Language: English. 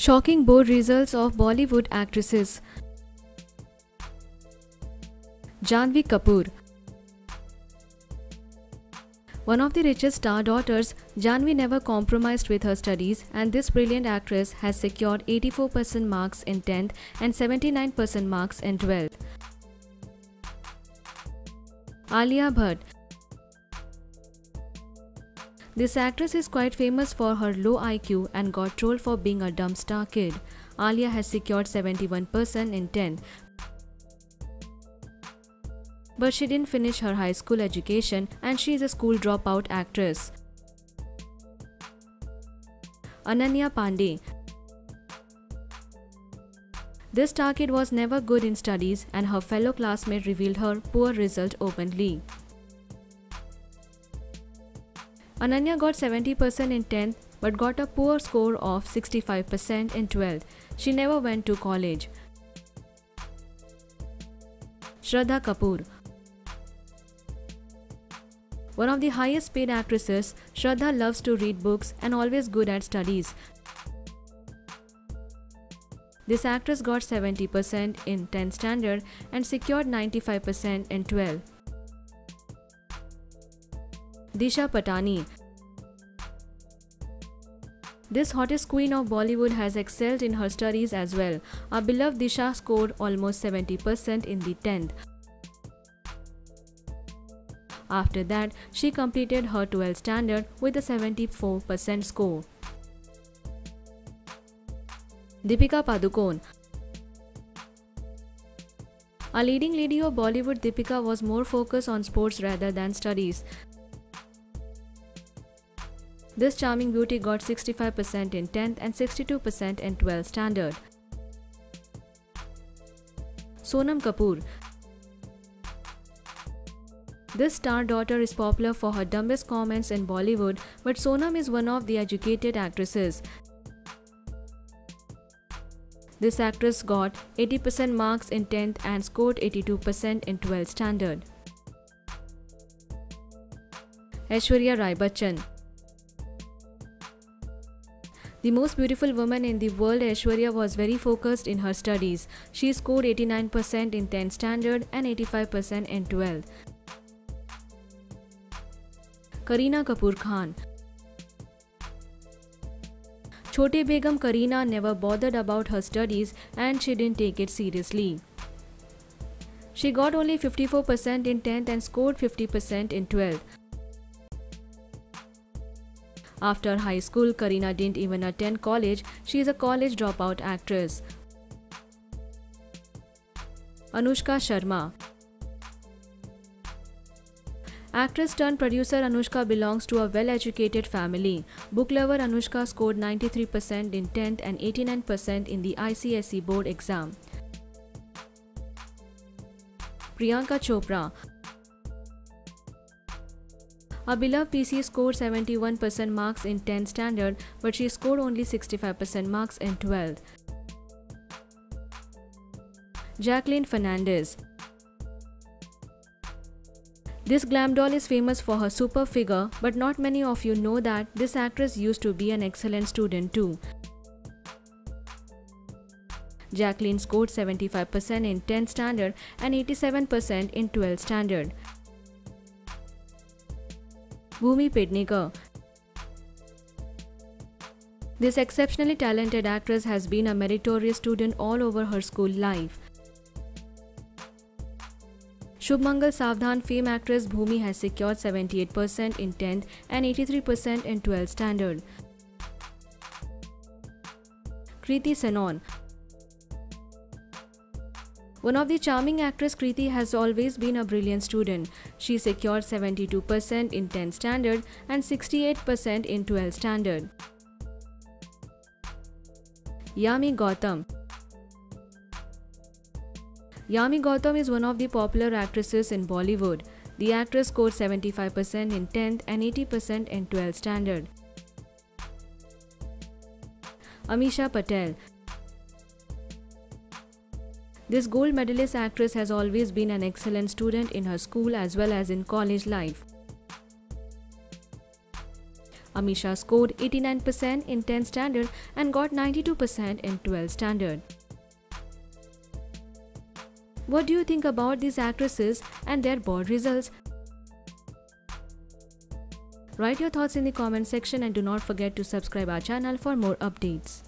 Shocking board results of Bollywood actresses. Janhvi Kapoor. One of the richest star daughters, Janhvi never compromised with her studies, and this brilliant actress has secured 84% marks in 10th and 79% marks in 12th. Alia Bhatt. This actress is quite famous for her low IQ and got trolled for being a dumb star kid. Alia has secured 71% in 10th, but she didn't finish her high school education and she is a school dropout actress. Ananya Panday. This star kid was never good in studies and her fellow classmate revealed her poor result openly. Ananya got 70% in 10th but got a poor score of 65% in 12th. She never went to college. Shraddha Kapoor. One of the highest paid actresses, Shraddha loves to read books and always good at studies. This actress got 70% in 10th standard and secured 95% in 12th. Disha Patani. This hottest queen of Bollywood has excelled in her studies as well. Our beloved Disha scored almost 70% in the 10th. After that, she completed her 12th standard with a 74% score. Deepika Padukone. A leading lady of Bollywood, Deepika was more focused on sports rather than studies. This charming beauty got 65% in 10th and 62% in 12th standard. Sonam Kapoor. This star daughter is popular for her dumbest comments in Bollywood, but Sonam is one of the educated actresses. This actress got 80% marks in 10th and scored 82% in 12th standard. Aishwarya Rai Bachchan. The most beautiful woman in the world, Aishwarya was very focused in her studies. She scored 89% in 10th standard and 85% in 12th. Kareena Kapoor Khan. Chote Begum Kareena never bothered about her studies and she didn't take it seriously. She got only 54% in 10th and scored 50% in 12th. After high school, Kareena didn't even attend college. She is a college dropout actress. Anushka Sharma. Actress turned producer Anushka belongs to a well-educated family. Book lover Anushka scored 93% in 10th and 89% in the ICSE board exam. Priyanka Chopra. Our beloved PC scored 71% marks in 10th standard, but she scored only 65% marks in 12th. Jacqueline Fernandez. This glam doll is famous for her superb figure, but not many of you know that this actress used to be an excellent student too. Jacqueline scored 75% in 10th standard and 87% in 12th standard. Bhumi Pednekar. This exceptionally talented actress has been a meritorious student all over her school life. Shubmangal Savdhan, fame actress Bhumi has secured 78% in 10th and 83% in 12th standard. Kriti Sanon. One of the charming actress, Kriti has always been a brilliant student. She secured 72% in 10th standard and 68% in 12th standard. Yami Gautam. Yami Gautam is one of the popular actresses in Bollywood. The actress scored 75% in 10th and 80% in 12th standard. Amisha Patel. This gold medalist actress has always been an excellent student in her school as well as in college life. Amisha scored 89% in 10th standard and got 92% in 12th standard. What do you think about these actresses and their board results? Write your thoughts in the comment section and do not forget to subscribe our channel for more updates.